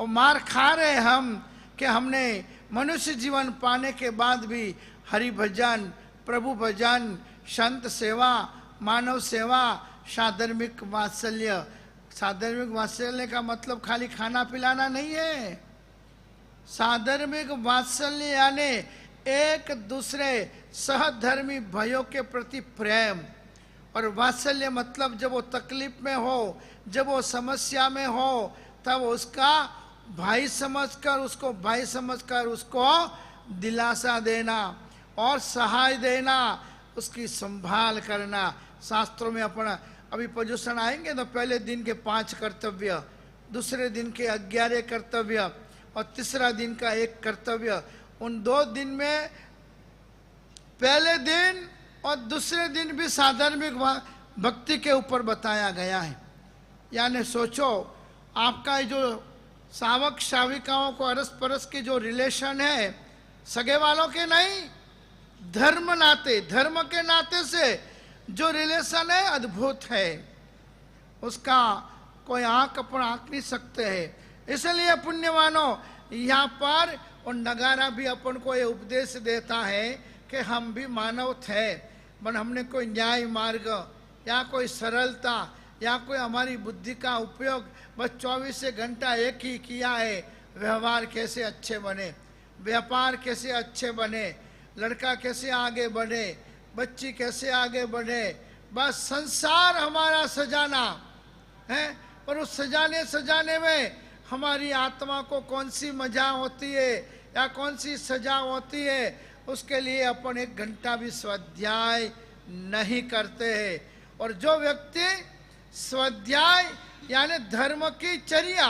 मार खा रहे हम कि हमने मनुष्य जीवन पाने के बाद भी हरि भजन, प्रभु भजन, संत सेवा, मानव सेवा, साधर्मिक वात्सल्य। साधर्मिक वात्सल्य का मतलब खाली खाना पिलाना नहीं है। साधर्मिक वात्सल्य यानी एक दूसरे सहधर्मी भाइयों के प्रति प्रेम। और वात्सल्य मतलब जब वो तकलीफ में हो, जब वो समस्या में हो, तब उसका भाई समझकर, उसको भाई समझकर उसको दिलासा देना और सहाय देना, उसकी संभाल करना। शास्त्रों में अपन अभी प्रदूषण आएंगे तो पहले दिन के 5 कर्तव्य, दूसरे दिन के 11 कर्तव्य और तीसरा दिन का 1 कर्तव्य। उन 2 दिन में पहले दिन और दूसरे दिन भी साधर्मिक भक्ति के ऊपर बताया गया है। यानी सोचो, आपका जो सावक साविकाओं को अरस परस के जो रिलेशन है, सगे वालों के नहीं, धर्म नाते, धर्म के नाते से जो रिलेशन है अद्भुत है। उसका कोई अपन आंक नहीं सकते है। इसलिए पुण्यवानों, यहाँ पर और नगारा भी अपन को ये उपदेश देता है कि हम भी मानव थे, पर हमने कोई न्याय मार्ग या कोई सरलता या कोई हमारी बुद्धि का उपयोग बस 24 घंटा एक ही किया है। व्यवहार कैसे अच्छे बने, व्यापार कैसे अच्छे बने, लड़का कैसे आगे बढ़े, बच्ची कैसे आगे बढ़े, बस संसार हमारा सजाना है। पर उस सजाने में हमारी आत्मा को कौन सी मजा होती है या कौन सी सजा होती है, उसके लिए अपन 1 घंटा भी स्वाध्याय नहीं करते हैं। और जो व्यक्ति स्वाध्याय यानी धर्म की चर्या,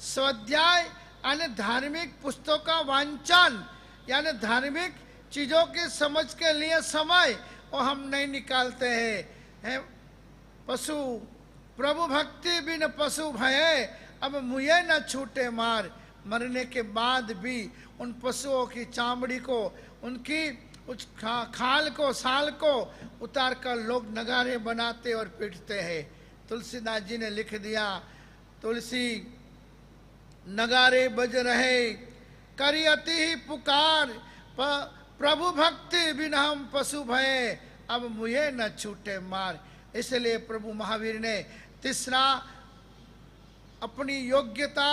स्वाध्याय यानी धार्मिक पुस्तकों का वांचन, यानी धार्मिक चीजों की समझ के लिए समय वो हम नहीं निकालते हैं। पशु प्रभु भक्ति बिन पशु भये, अब मुझे न छूटे मार। मरने के बाद भी उन पशुओं की चामड़ी को, उनकी उस खाल को, साल को उतार कर लोग नगारे बनाते और पीटते हैं। तुलसीदास जी ने लिख दिया, तुलसी नगारे बज रहे करियति ही पुकार, प्रभु भक्ति बिन हम पशु भये, अब मुझे न छूटे मार। इसलिए प्रभु महावीर ने तीसरा अपनी योग्यता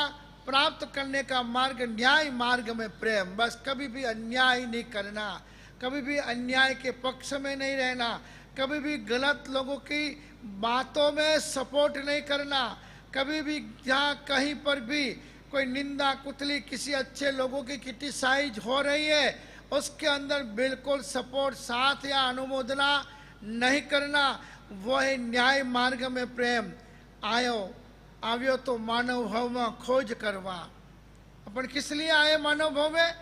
प्राप्त करने का मार्ग, न्याय मार्ग में प्रेम। बस कभी भी अन्याय नहीं करना, कभी भी अन्याय के पक्ष में नहीं रहना, कभी भी गलत लोगों की बातों में सपोर्ट नहीं करना, कभी भी जहाँ कहीं पर भी कोई निंदा कुतली किसी अच्छे लोगों की क्रिटिसाइज हो रही है, उसके अंदर बिल्कुल सपोर्ट, साथ या अनुमोदना नहीं करना। वो है न्याय मार्ग में प्रेम। આવ્યો तो मानव भाव में खोज करवा। अपन किस लिए आए मानव भाव में?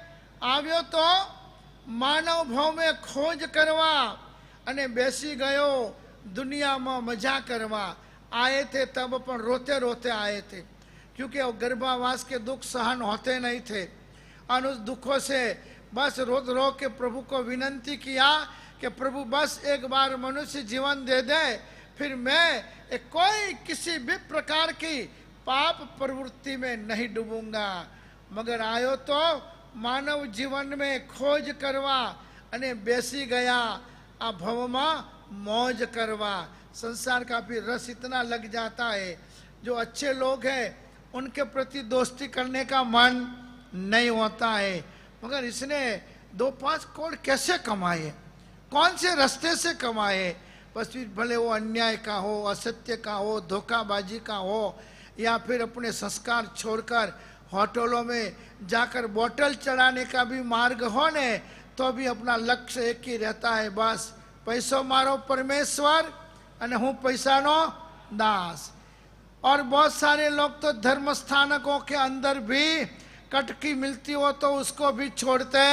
આવ્યો तो मानव भाव में खोज करवा अने बेसी गयो दुनिया में मजा करवा। आए थे तब अपन रोते रोते आए थे, क्योंकि वो गर्भावास के दुख सहन होते नहीं थे। और उस दुखों से बस रो रो के प्रभु को विनती किया कि प्रभु बस एक बार मनुष्य जीवन दे दे, फिर मैं कोई किसी भी प्रकार की पाप प्रवृत्ति में नहीं डूबूंगा। मगर आयो तो मानव जीवन में खोज करवा अने बेसी गया आ भव में मौज करवा। संसार का भी रस इतना लग जाता है, जो अच्छे लोग हैं उनके प्रति दोस्ती करने का मन नहीं होता है। मगर इसने 2-5 करोड़ कैसे कमाए, कौन से रास्ते से कमाए? बस भले वो अन्याय का हो, असत्य का हो, धोखाबाजी का हो, या फिर अपने संस्कार छोड़कर होटलों में जाकर बोतल चढ़ाने का भी मार्ग हो ने, तो भी अपना लक्ष्य एक ही रहता है, बस पैसो मारो परमेश्वर अने हूँ पैसा नो दास। और बहुत सारे लोग तो धर्म स्थानकों के अंदर भी कटकी मिलती हो तो उसको भी छोड़ते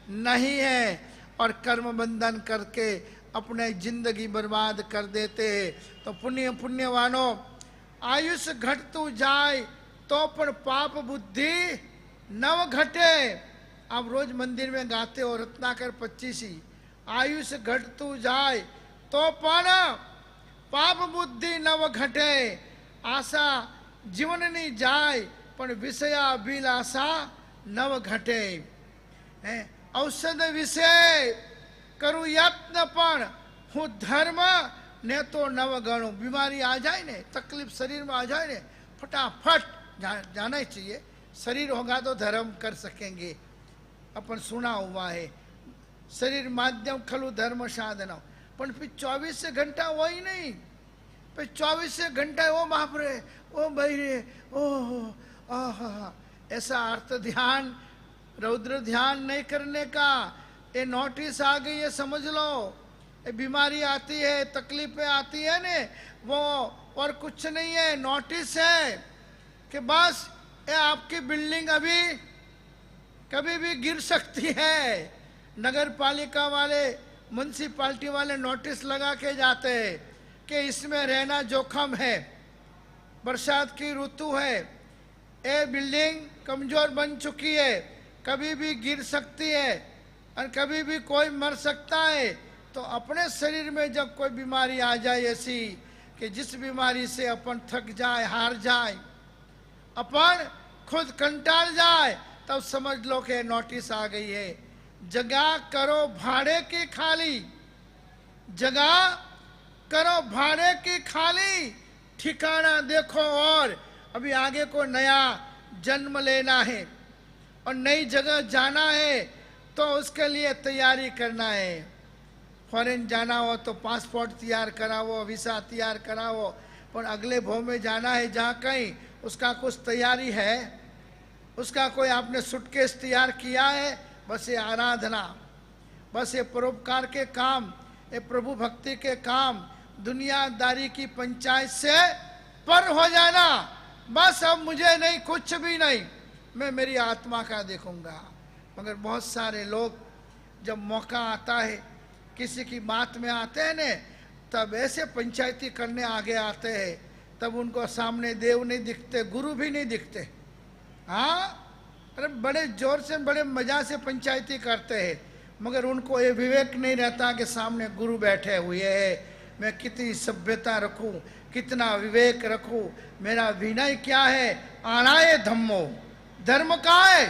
नहीं है और कर्म बंधन करके अपने जिंदगी बर्बाद कर देते हैं। तो पुण्यवानों, आयुष घटतु जाए तो पर पाप बुद्धि नव घटे। आप रोज मंदिर में गाते हो रत्नाकर 25, आयुष घटतु जाए तो पण पाप बुद्धि नव घटे। आशा जीवन नहीं जाए पण विषयाभिलाषा नव घटे। औषध विषय करूं यत्न पण हूँ धर्म ने तो नव गणों। बीमारी आ जाए ने, तकलीफ शरीर में आ जाए ने, फटाफट जाना ही चाहिए। शरीर होगा तो धर्म कर सकेंगे। अपन सुना हुआ है, शरीर माध्यम खलु धर्म साधना। पण फिर 24 घंटा वही नहीं, फिर 24 घंटा ओ बाप रे, ओ भाई रे, ओ आहा, ऐसा अर्थ ध्यान, रौद्र ध्यान नहीं करने का। ये नोटिस आ गई है, समझ लो। ये बीमारी आती है, तकलीफें आती है ने, वो और कुछ नहीं है, नोटिस है कि बस ये आपकी बिल्डिंग अभी कभी भी गिर सकती है। नगर पालिका वाले, म्युनिसिपालिटी वाले नोटिस लगा के जाते हैं कि इसमें रहना जोखिम है, बरसात की ऋतु है, ये बिल्डिंग कमजोर बन चुकी है, कभी भी गिर सकती है और कभी भी कोई मर सकता है। तो अपने शरीर में जब कोई बीमारी आ जाए ऐसी कि जिस बीमारी से अपन थक जाए, हार जाए, अपन खुद कंटाल जाए, तब समझ लो कि नोटिस आ गई है, जगह करो भाड़े की खाली, जगह करो भाड़े की खाली, ठिकाना देखो और अभी आगे को नया जन्म लेना है और नई जगह जाना है, तो उसके लिए तैयारी करना है। फॉरेन जाना हो तो पासपोर्ट तैयार कराओ, वीसा तैयार कराओ, पर अगले भाव में जाना है जहाँ कहीं, उसका कुछ तैयारी है, उसका कोई आपने सूटकेस तैयार किया है? बस ये आराधना, बस ये परोपकार के काम, ये प्रभु भक्ति के काम, दुनियादारी की पंचायत से पर हो जाना। बस अब मुझे नहीं, कुछ भी नहीं, मैं मेरी आत्मा का देखूंगा। मगर बहुत सारे लोग जब मौका आता है, किसी की बात में आते हैं ने, तब ऐसे पंचायती करने आगे आते हैं, तब उनको सामने देव नहीं दिखते, गुरु भी नहीं दिखते। हाँ, अरे बड़े जोर से, बड़े मजा से पंचायती करते हैं, मगर उनको ये विवेक नहीं रहता कि सामने गुरु बैठे हुए हैं, मैं कितनी सभ्यता रखूं, कितना विवेक रखूं, मेरा विनय क्या है। आणाए धम्मो, धर्म का है,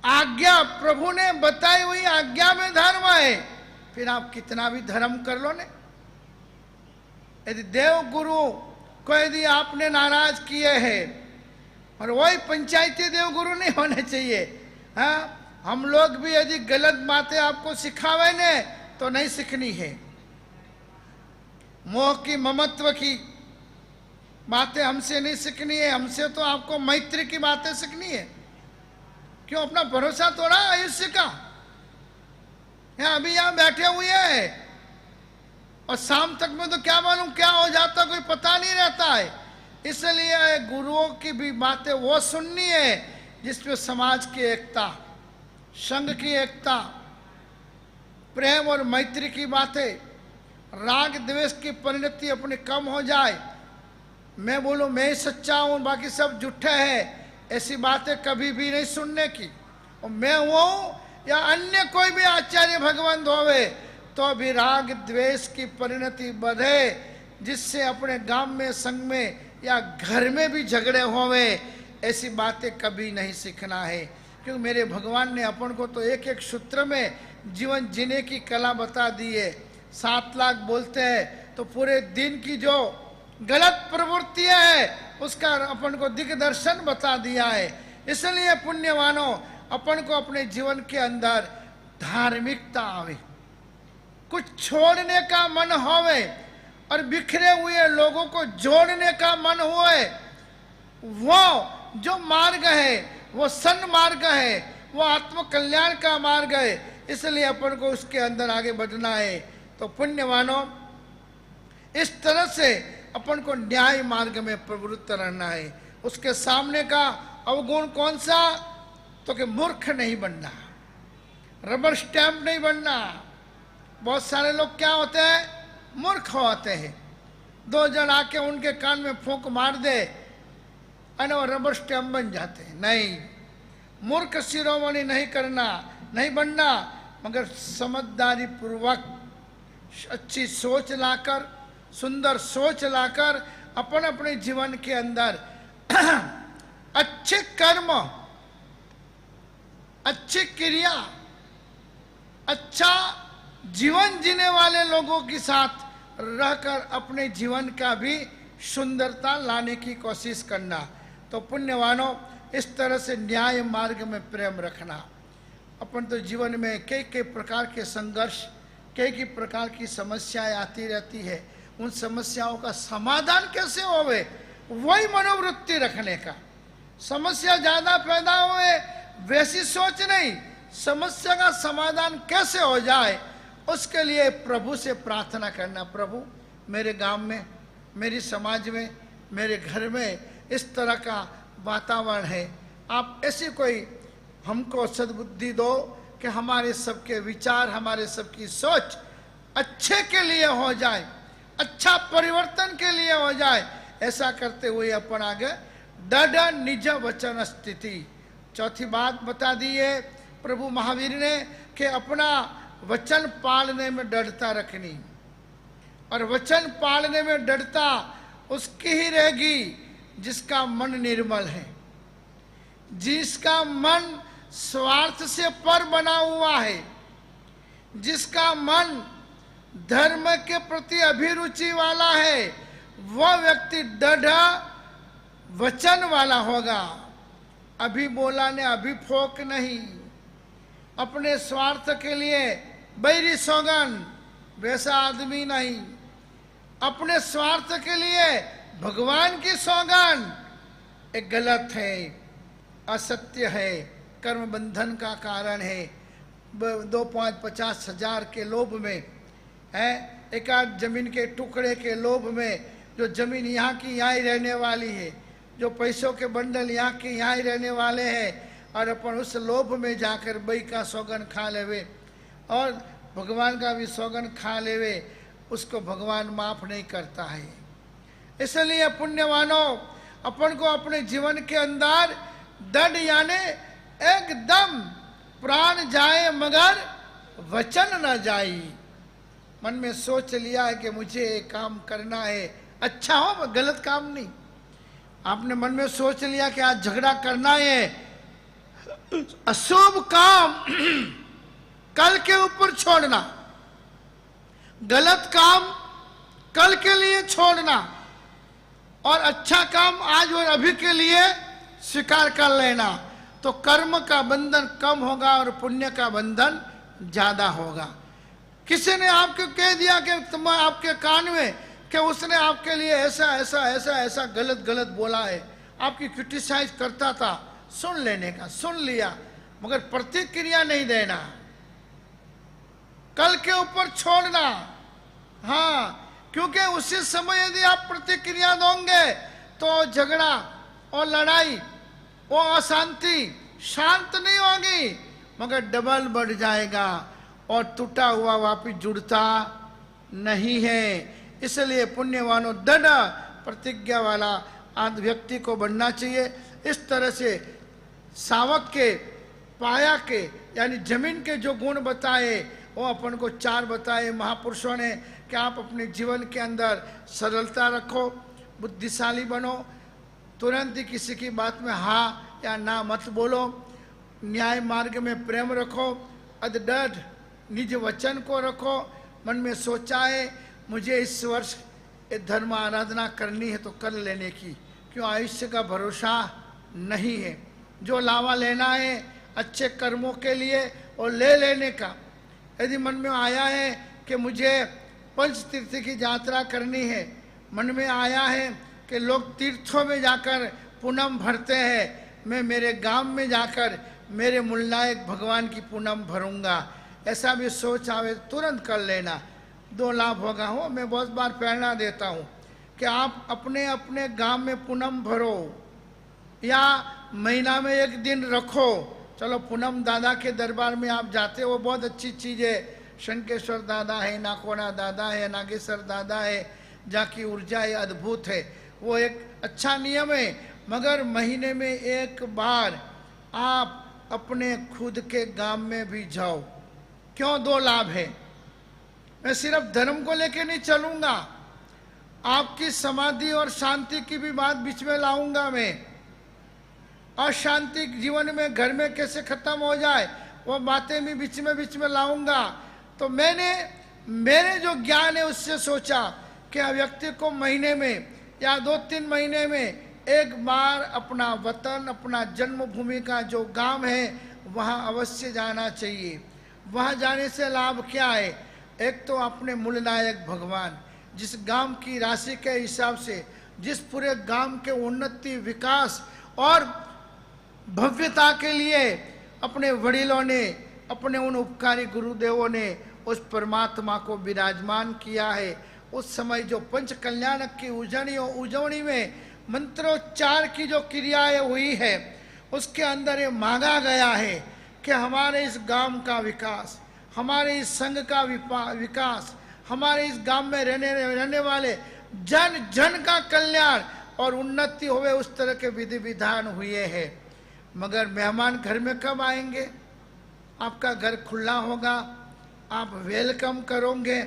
आज्ञा प्रभु ने बताई हुई आज्ञा में धर्म है। फिर आप कितना भी धर्म कर लो ने, यदि देव गुरु को यदि आपने नाराज किए हैं, और वही पंचायती देव गुरु नहीं होने चाहिए। हाँ, हम लोग भी यदि गलत बातें आपको सिखावे ने, तो नहीं सीखनी है। मोह की, ममत्व की बातें हमसे नहीं सीखनी है, हमसे तो आपको मैत्री की बातें सीखनी है। क्यों? अपना भरोसा तोड़ा आयुष्य का। यहाँ अभी यहाँ बैठे हुए हैं और शाम तक में तो क्या मालूम क्या हो जाता, कोई पता नहीं रहता है। इसलिए गुरुओं की भी बातें वो सुननी है जिसमें समाज की एकता, संघ की एकता, प्रेम और मैत्री की बातें, राग द्वेष की परिणति अपनी कम हो जाए। मैं बोलूं मैं सच्चा हूं, बाकी सब झूठे हैं, ऐसी बातें कभी भी नहीं सुनने की। और मैं हूं या अन्य कोई भी आचार्य भगवंत होवे, तो भी राग द्वेष की परिणति बढ़े, जिससे अपने गांव में, संघ में या घर में भी झगड़े होवे, ऐसी बातें कभी नहीं सीखना है। क्योंकि मेरे भगवान ने अपन को तो एक एक सूत्र में जीवन जीने की कला बता दी है। 7 लाख बोलते हैं तो पूरे दिन की जो गलत प्रवृत्तियां है उसका अपन को दिग्दर्शन बता दिया है। इसलिए पुण्यवानों, अपन को अपने जीवन के अंदर धार्मिकता आवे, कुछ छोड़ने का मन होवे और बिखरे हुए लोगों को जोड़ने का मन हुए, वो जो मार्ग है वो सन्मार्ग है, वो आत्म कल्याण का मार्ग है। इसलिए अपन को उसके अंदर आगे बढ़ना है। तो पुण्यवानों, इस तरह से अपन को न्याय मार्ग में प्रवृत्त रहना है। उसके सामने का अवगुण कौन सा? तो कि मूर्ख नहीं बनना, रबर स्टैंप नहीं बनना। बहुत सारे लोग क्या होते हैं? मूर्ख होते हैं। 2 जन आके उनके कान में फूंक मार दे और वो रबर स्टैंप बन जाते हैं। नहीं, मूर्ख शिरोमणि नहीं करना, नहीं बनना, मगर समझदारी पूर्वक अच्छी सोच लाकर, सुंदर सोच लाकर अपन अपने जीवन के अंदर अच्छे कर्म, अच्छी क्रिया, अच्छा जीवन जीने वाले लोगों के साथ रहकर अपने जीवन का भी सुंदरता लाने की कोशिश करना। तो पुण्यवानों, इस तरह से न्याय मार्ग में प्रेम रखना। अपन तो जीवन में कई कई प्रकार के संघर्ष, कई कई प्रकार की समस्याएं आती रहती है। उन समस्याओं का समाधान कैसे होवे, वही मनोवृत्ति रखने का। समस्या ज्यादा पैदा हुए वैसी सोच नहीं, समस्या का समाधान कैसे हो जाए उसके लिए प्रभु से प्रार्थना करना। प्रभु, मेरे गांव में, मेरी समाज में, मेरे घर में इस तरह का वातावरण है, आप ऐसी कोई हमको सद्बुद्धि दो कि हमारे सबके विचार, हमारे सबकी सोच अच्छे के लिए हो जाए, अच्छा परिवर्तन के लिए हो जाए। ऐसा करते हुए अपन आगे दृढ़ निज वचन स्थिति। चौथी बात बता दी है प्रभु महावीर ने कि अपना वचन पालने में दृढ़ता रखनी, और वचन पालने में दृढ़ता उसकी ही रहेगी जिसका मन निर्मल है, जिसका मन स्वार्थ से पर बना हुआ है, जिसका मन धर्म के प्रति अभिरुचि वाला है, वह व्यक्ति दृढ़ वचन वाला होगा। अभी बोला ने अभी फोक नहीं, अपने स्वार्थ के लिए बैरी सौगन, वैसा आदमी नहीं। अपने स्वार्थ के लिए भगवान की सौगन, एक गलत है, असत्य है, कर्म बंधन का कारण है। 2-5-50 के लोभ में है, एक आध जमीन के टुकड़े के लोभ में, जो जमीन यहाँ की यहाँ ही रहने वाली है, जो पैसों के बंडल यहाँ के यहाँ ही रहने वाले हैं, और अपन उस लोभ में जाकर बई का सौगन खा लेवे और भगवान का भी सौगन खा लेवे, उसको भगवान माफ नहीं करता है। इसलिए पुण्यवानों, अपन को अपने जीवन के अंदर दृढ़ यानी एकदम प्राण जाए मगर वचन न जाए। मन में सोच लिया है कि मुझे एक काम करना है, अच्छा हो, गलत काम नहीं। आपने मन में सोच लिया कि आज झगड़ा करना है, अशुभ काम कल के ऊपर छोड़ना, गलत काम कल के लिए छोड़ना, और अच्छा काम आज और अभी के लिए स्वीकार कर लेना। तो कर्म का बंधन कम होगा और पुण्य का बंधन ज्यादा होगा। किसी ने आपको कह दिया कि तुम आपके कान में कि उसने आपके लिए ऐसा ऐसा ऐसा ऐसा गलत गलत बोला है, आपकी क्रिटिसाइज करता था, सुन लेने का, सुन लिया, मगर प्रतिक्रिया नहीं देना, कल के ऊपर छोड़ना। हाँ, क्योंकि उसी समय यदि आप प्रतिक्रिया दोगे तो झगड़ा और लड़ाई और अशांति शांत नहीं होगी, मगर डबल बढ़ जाएगा और टूटा हुआ वापिस जुड़ता नहीं है। इसलिए पुण्यवानों दृढ़ प्रतिज्ञा वाला आदि व्यक्ति को बनना चाहिए। इस तरह से सावक के, पाया के, यानी जमीन के जो गुण बताए वो अपन को 4 बताए महापुरुषों ने कि आप अपने जीवन के अंदर सरलता रखो, बुद्धिशाली बनो, तुरंत ही किसी की बात में हाँ या ना मत बोलो, न्याय मार्ग में प्रेम रखो, अदृढ़ निज वचन को रखो। मन में सोचा है मुझे इस वर्ष धर्म आराधना करनी है तो कर लेने की, क्यों आयुष्य का भरोसा नहीं है। जो लावा लेना है अच्छे कर्मों के लिए और ले लेने का। यदि मन में आया है कि मुझे पंच तीर्थ की यात्रा करनी है, मन में आया है कि लोग तीर्थों में जाकर पूनम भरते हैं, मैं मेरे गांव में जाकर मेरे मूलनायक भगवान की पूनम भरूंगा, ऐसा भी सोच आवे तुरंत कर लेना। 2 लाभ होगा। हो, मैं बहुत बार प्रेरणा देता हूँ कि आप अपने अपने गांव में पूनम भरो या महीना में 1 दिन रखो। चलो पूनम दादा के दरबार में आप जाते हो, बहुत अच्छी चीज़ है। शंकेश्वर दादा है, नाकोना दादा है, नागेश्वर दादा है, जहाँ की ऊर्जा है अद्भुत है, वो एक अच्छा नियम है। मगर महीने में 1 बार आप अपने खुद के गांव में भी जाओ। क्यों? 2 लाभ है। मैं सिर्फ धर्म को लेके नहीं चलूंगा, आपकी समाधि और शांति की भी बात बीच में लाऊंगा मैं। अशांति जीवन में घर में कैसे खत्म हो जाए, वो बातें भी बीच में लाऊंगा। तो मेरे जो ज्ञान है उससे सोचा कि व्यक्ति को महीने में या 2-3 महीने में एक बार अपना वतन, अपना जन्मभूमि का जो गांव है वहाँ अवश्य जाना चाहिए। वहाँ जाने से लाभ क्या है? एक तो अपने मूलनायक भगवान, जिस गांव की राशि के हिसाब से, जिस पूरे गांव के उन्नति, विकास और भव्यता के लिए अपने वडिलों ने, अपने उन उपकारी गुरुदेवों ने उस परमात्मा को विराजमान किया है। उस समय जो पंच कल्याणक की उजवनी में मंत्रोच्चार की जो क्रियाएं हुई है, उसके अंदर ये मांगा गया है कि हमारे इस गांव का विकास, हमारे इस संघ का विकास, हमारे इस गांव में रहने वाले जन जन का कल्याण और उन्नति होवे, उस तरह के विधि विधान हुए हैं। मगर मेहमान घर में कब आएंगे? आपका घर खुला होगा, आप वेलकम करोगे,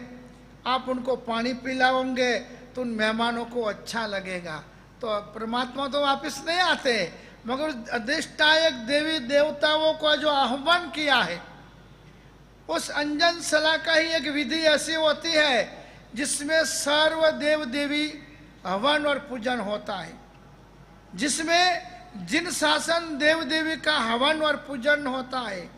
आप उनको पानी पिलाओगे तो उन मेहमानों को अच्छा लगेगा। तो परमात्मा तो वापस नहीं आते, मगर अधिष्ठायक देवी देवताओं को जो आह्वान किया है, उस अंजन सला का ही एक विधि ऐसी होती है जिसमें सर्व देव देवी हवन और पूजन होता है, जिसमें जिन शासन देव देवी का हवन और पूजन होता है,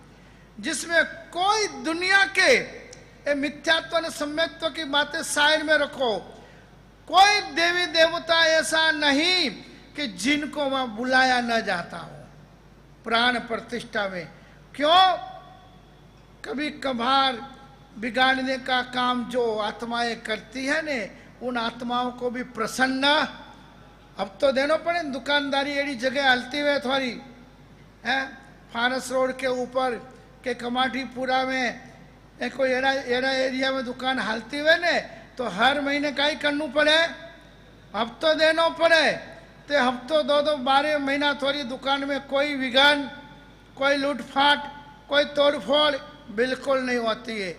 जिसमें कोई दुनिया के मिथ्यात्व और सम्यक्त्व की बातें साइड में रखो, कोई देवी देवता ऐसा नहीं कि जिनको वहां बुलाया न जाता हो प्राण प्रतिष्ठा में। क्यों? कभी कभार बिगाड़ने का काम जो आत्माएं करती है ने, उन आत्माओं को भी प्रसन्न अब तो देना पड़े। दुकानदारी एड़ी जगह हलती हुए थोड़ी है, फारस रोड के ऊपर के कमाटीपुरा में कोई एड़ा एरिया में दुकान हालती हुए ने, तो हर महीने का ही करना पड़े, हफ्तों देना पड़े। तो हफ्तों 2-2 12 महीना थोड़ी दुकान में कोई विघन, कोई लूटफाट, कोई तोड़फोड़ बिल्कुल नहीं होती है।